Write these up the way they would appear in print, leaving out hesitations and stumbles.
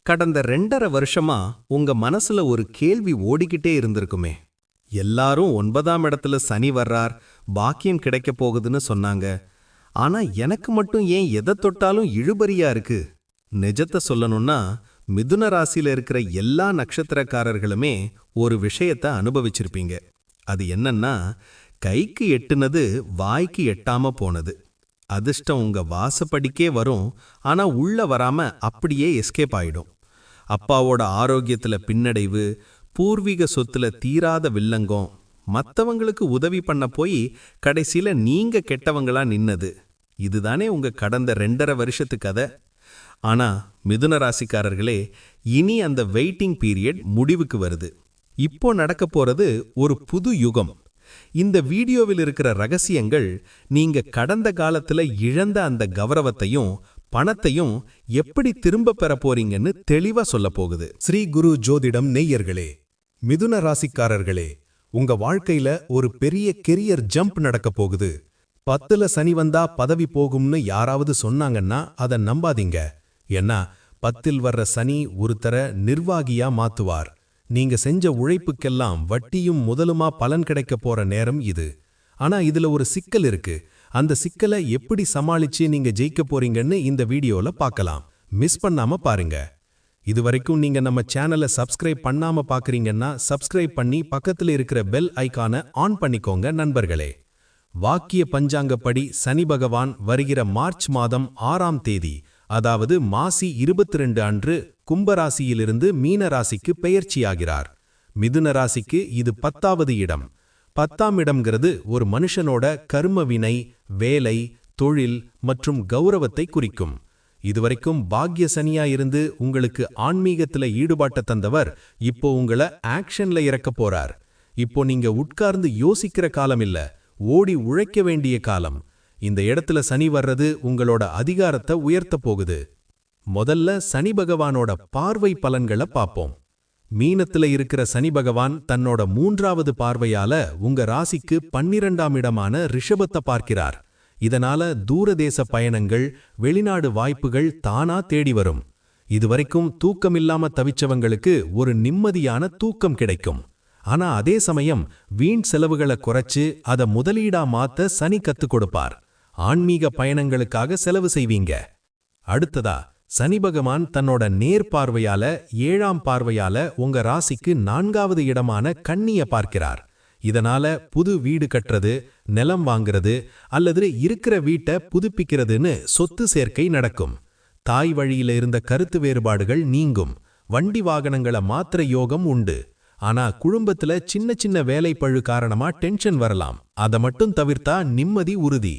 கடந்த 2.5 வருஷமா உங்க மனசுல ஒரு கேள்வி ஓடிக்கிட்டே இருந்திருக்குமே. எல்லாரும் 9ஆம் இடத்துல சனி வர்றார், பாக்கியம் கிடைக்கப் போகுதுன்னு சொன்னாங்க. ஆனா எனக்கு மட்டும் ஏன் எதை தொட்டாலும் இழுபறியா இருக்கு? நிஜத்தை சொல்லணும்னா, மிதுன ராசியில இருக்கிற எல்லா நட்சத்திரக்காரர்களுமே ஒரு விஷயத்தை அனுபவிச்சிருப்பீங்க. அது என்னன்னா, கைக்கு எட்டுனது வாய்க்கு எட்டாம போனது. அதிர்ஷ்டம் உங்க வாசப்படிக்கே வரும், ஆனா உள்ள வராம அப்படியே எஸ்கேப் ஆயிடும். அப்பாவோட ஆரோக்கியத்துல பின்னடைவு, பூர்வீக சொத்துல தீராத வில்லங்கம், மத்தவங்களுக்கு உதவி பண்ண போய் கடைசியில நீங்க கெட்டவங்களா நின்னது. இதுதானே உங்க கடந்த 2.5 வருஷத்து கதை. ஆனா மிதுன ராசிக்காரர்களே, இனி அந்த வெயிட்டிங் பீரியட் முடிவுக்கு வருது. இப்போ நடக்க போறது ஒரு புது யுகம். இந்த வீடியோவில் இருக்கிற ரகசியங்கள் நீங்க கடந்த காலத்துல இழந்த அந்த கௌரவத்தையும் பணத்தையும் எப்படி திரும்ப பெற போறீங்கன்னு தெளிவா சொல்ல போகுது. ஸ்ரீ குரு ஜோதிடம் நேயர்களே, மிதுன ராசிக்காரர்களே, உங்க வாழ்க்கையில ஒரு பெரிய கெரியர் ஜம்ப் நடக்க போகுது. 10ல சனி வந்தா பதவி போகும்னு யாராவது சொன்னாங்கன்னா அதை நம்பாதீங்க. ஏன்னா 10ல் வர்ற சனி ஒருத்தர நிர்வாகியா மாத்துவார். நீங்க செஞ்ச உழைப்புக்கெல்லாம் வட்டியும் முதலுமா பலன் கிடைக்க போற நேரம் இது. ஆனா இதுல ஒரு சிக்கல் இருக்கு. அந்த சிக்கலை எப்படி சமாளிச்சு நீங்க ஜெயிக்க போறீங்கன்னு இந்த வீடியோல பார்க்கலாம். மிஸ் பண்ணாம பாருங்க. இதுவரைக்கும் நீங்க நம்ம சேனலை சப்ஸ்கிரைப் பண்ணாம பாக்குறீங்கன்னா சப்ஸ்கிரைப் பண்ணி பக்கத்துல இருக்கிற பெல் ஐகானை ஆன் பண்ணிக்கோங்க நண்பர்களே. வாக்கிய பஞ்சாங்கப்படி சனி பகவான் வருகிற மார்ச் மாதம் 6ஆம் தேதி, அதாவது மாசி 22 அன்று கும்பராசியிலிருந்து மீன ராசிக்கு பெயர்ச்சியாகிறார். மிதுன ராசிக்கு இது 10வது இடம். 10ஆம் இடம்ங்கிறது ஒரு மனுஷனோட கர்ம வினை, வேலை, தொழில் மற்றும் கௌரவத்தை குறிக்கும். இதுவரைக்கும் பாக்ய சனியா இருந்து உங்களுக்கு ஆன்மீகத்துல ஈடுபாட்ட தந்தவர் இப்போ உங்களை ஆக்ஷன்ல இறக்க போறார். இப்போ நீங்க உட்கார்ந்து யோசிக்கிற காலம் இல்ல, ஓடி உழைக்க வேண்டிய காலம். இந்த இடத்துல சனி வர்றது உங்களோட அதிகாரத்தை உயர்த்த போகுது. முதல்ல சனி பகவானோட பார்வை பலன்களை பார்ப்போம். மீனத்துல இருக்கிற சனி பகவான் தன்னோட 3வது பார்வையால உங்க ராசிக்கு 12ஆம் இடமான ரிஷபத்தை பார்க்கிறார். இதனால தூரதேச பயணங்கள், வெளிநாடு வாய்ப்புகள் தானா தேடி வரும். இதுவரைக்கும் தூக்கமில்லாம தவிச்சவங்களுக்கு ஒரு நிம்மதியான தூக்கம் கிடைக்கும். ஆனா அதே சமயம் வீண் செலவுகளை குறைச்சு அதை முதலீடா மாத்த சனி கத்துக் கொடுப்பார். ஆன்மீக பயணங்களுக்காக செலவு செய்வீங்க. அடுத்ததா சனி பகவான் தன்னோட நேர் பார்வையால 7ஆம் பார்வையால உங்க ராசிக்கு 4வது இடமான கன்னிய பார்க்கிறார். இதனால புது வீடு கட்டுறது, நிலம் வாங்குறது அல்லது இருக்கிற வீட்டை புதுப்பிக்கிறதுன்னு சொத்து சேர்க்கை நடக்கும். தாய் வழியில இருந்த கருத்து வேறுபாடுகள் நீங்கும். வண்டி வாகனங்களை மாத்திர யோகம் உண்டு. ஆனா குடும்பத்துல சின்ன சின்ன வேலைப்பழு காரணமா டென்ஷன் வரலாம். அதை மட்டும் தவிர்த்தா நிம்மதி உறுதி.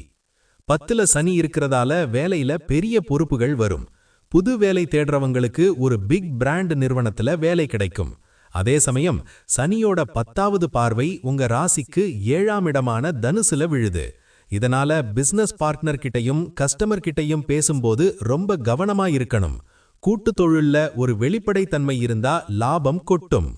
10ல சனி இருக்கிறதால வேலையில பெரிய பொறுப்புகள் வரும். புது வேலை தேடுறவங்களுக்கு ஒரு பிக் பிராண்ட் நிறுவனத்துல வேலை கிடைக்கும். அதே சமயம் சனியோட 10வது பார்வை உங்க ராசிக்கு 7ஆம் இடமான தனுசுல விழுது. இதனால பிசினஸ் பார்ட்னர் கிட்டையும் கஸ்டமர் கிட்டையும் பேசும்போது ரொம்ப கவனமா இருக்கணும். கூட்டு தொழில்ல ஒரு வெளிப்படைத்தன்மை இருந்தா லாபம் கொட்டும்.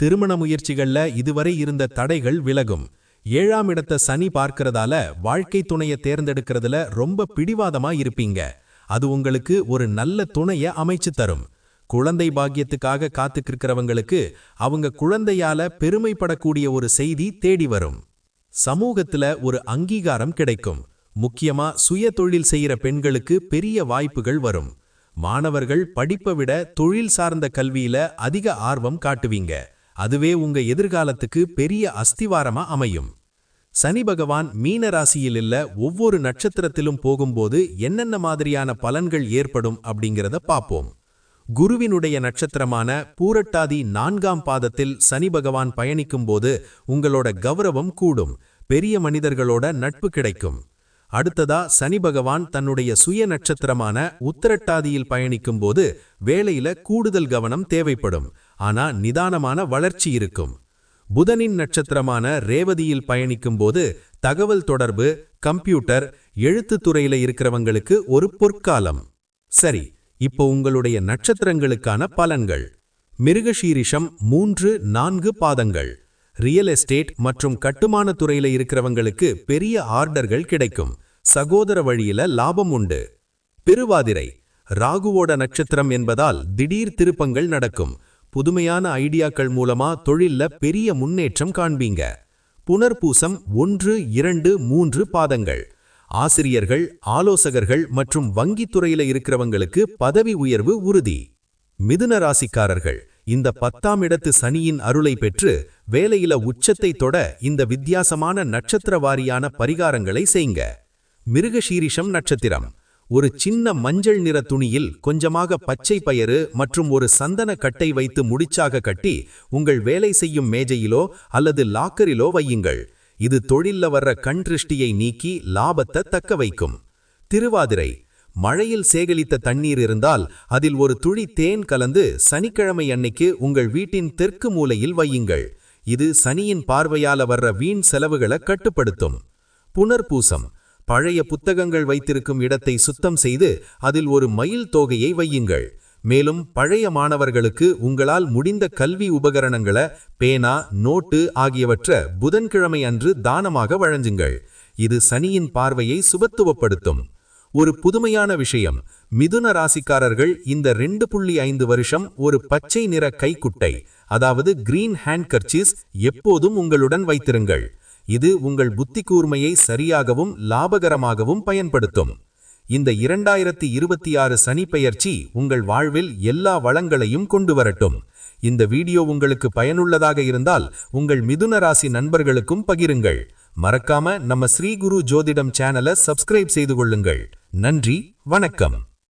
திருமண முயற்சிகள்ல இதுவரை இருந்த தடைகள் விலகும். 7ஆம் இடத்தை சனி பார்க்கிறதால வாழ்க்கை துணையை தேர்ந்தெடுக்கிறதுல ரொம்ப பிடிவாதமா இருப்பீங்க. அது உங்களுக்கு ஒரு நல்ல துணையை அமைச்சு தரும். குழந்தை பாக்கியத்துக்காக காத்துக்கிருக்கிறவங்களுக்கு அவங்க குழந்தையால பெருமைப்படக்கூடிய ஒரு செய்தி தேடி வரும். சமூகத்துல ஒரு அங்கீகாரம் கிடைக்கும். முக்கியமா சுய தொழில் செய்யற பெண்களுக்கு பெரிய வாய்ப்புகள் வரும். மாணவர்கள் படிப்பை விட தொழில் சார்ந்த கல்வியில அதிக ஆர்வம் காட்டுவீங்க. அதுவே உங்க எதிர்காலத்துக்கு பெரிய அஸ்திவாரமா அமையும். சனி பகவான் மீன ராசியில் இல்ல ஒவ்வொரு நட்சத்திரத்திலும் போகும்போது என்னென்ன மாதிரியான பலன்கள் ஏற்படும் அப்படிங்கிறத பார்ப்போம். குருவினுடைய நட்சத்திரமான பூரட்டாதி 4ஆம் பாதத்தில் சனி பகவான் பயணிக்கும்போது உங்களோட கௌரவம் கூடும். பெரிய மனிதர்களோட நட்பு கிடைக்கும். அடுத்ததா சனி பகவான் தன்னுடைய சுய நட்சத்திரமான உத்திரட்டாதியில் பயணிக்கும்போது வேலையில கூடுதல் கவனம் தேவைப்படும். ஆனா நிதானமான வளர்ச்சி இருக்கும். புதனின் நட்சத்திரமான ரேவதியில் பயணிக்கும்போது தகவல் தொடர்பு, கம்ப்யூட்டர், எழுத்துத்துறையில இருக்கிறவங்களுக்கு ஒரு பொற்காலம். சரி, இப்போ உங்களுடைய நட்சத்திரங்களுக்கான பலன்கள். மிருகஷீரிஷம் 3-4 பாதங்கள். ரியல் எஸ்டேட் மற்றும் கட்டுமான துறையில இருக்கிறவங்களுக்கு பெரிய ஆர்டர்கள் கிடைக்கும். சகோதர வழியில லாபம் உண்டு. திருவாதிரை ராகுவோட நட்சத்திரம் என்பதால் திடீர் திருப்பங்கள் நடக்கும். புதுமையான ஐடியாக்கள் மூலமா தொழில்ல பெரிய முன்னேற்றம் காண்பீங்க. புனர்பூசம் 1, 2, 3 பாதங்கள். ஆசிரியர்கள், ஆலோசகர்கள் மற்றும் வங்கித்துறையில இருக்கிறவங்களுக்கு பதவி உயர்வு உறுதி. மிதுன ராசிக்காரர்கள், இந்த 10ஆம் இடத்து சனியின் அருளை பெற்று வேலையில உச்சத்தை தொட இந்த வித்தியாசமான நட்சத்திர வாரியான பரிகாரங்களை செய்யுங்க. மிருகசீரிஷம் நட்சத்திரம். ஒரு சின்ன மஞ்சள் நிற துணியில் கொஞ்சமாக பச்சை பயறு மற்றும் ஒரு சந்தன கட்டை வைத்து முடிச்சாக கட்டி உங்கள் வேலை செய்யும் மேஜையிலோ அல்லது லாக்கரிலோ வையுங்கள். இது தொழில்ல வர்ற கண் திருஷ்டியை நீக்கி லாபத்தை தக்க வைக்கும். திருவாதிரை. மழையில் சேகரித்த தண்ணீர் இருந்தால் அதில் ஒரு துளி தேன் கலந்து சனிக்கிழமை அன்னைக்கு உங்கள் வீட்டின் தெற்கு மூலையில் வையுங்கள். இது சனியின் பார்வையால வர்ற வீண் செலவுகளை கட்டுப்படுத்தும். புனர்பூசம். பழைய புத்தகங்கள் வைத்திருக்கும் இடத்தை சுத்தம் செய்து அதில் ஒரு மயில் தோகையை வையுங்கள். மேலும் பழைய மாணவர்களுக்கு உங்களால் முடிந்த கல்வி உபகரணங்களை, பேனா, நோட்டு ஆகியவற்றை புதன்கிழமை அன்று தானமாக வழங்குங்கள். இது சனியின் பார்வையை சுபத்துவப்படுத்தும். ஒரு புதுமையான விஷயம், மிதுன ராசிக்காரர்கள் இந்த 2.5 வருஷம் ஒரு பச்சை நிற கைக்குட்டை, அதாவது கிரீன் ஹேண்ட்கர்ச்சீஸ் எப்போதும் உங்களுடன் வைத்திருங்கள். இது உங்கள் புத்தி கூர்மையை சரியாகவும் லாபகரமாகவும் பயன்படுத்தும். இந்த 2026 சனி பெயர்ச்சி உங்கள் வாழ்வில் எல்லா வளங்களையும் கொண்டு வரட்டும். இந்த வீடியோ உங்களுக்கு பயனுள்ளதாக இருந்தால் உங்கள் மிதுன ராசி நண்பர்களுக்கும் பகிருங்கள். மறக்காம நம்ம ஸ்ரீ குரு ஜோதிடம் சேனலை சப்ஸ்கிரைப் செய்து கொள்ளுங்கள். நன்றி, வணக்கம்.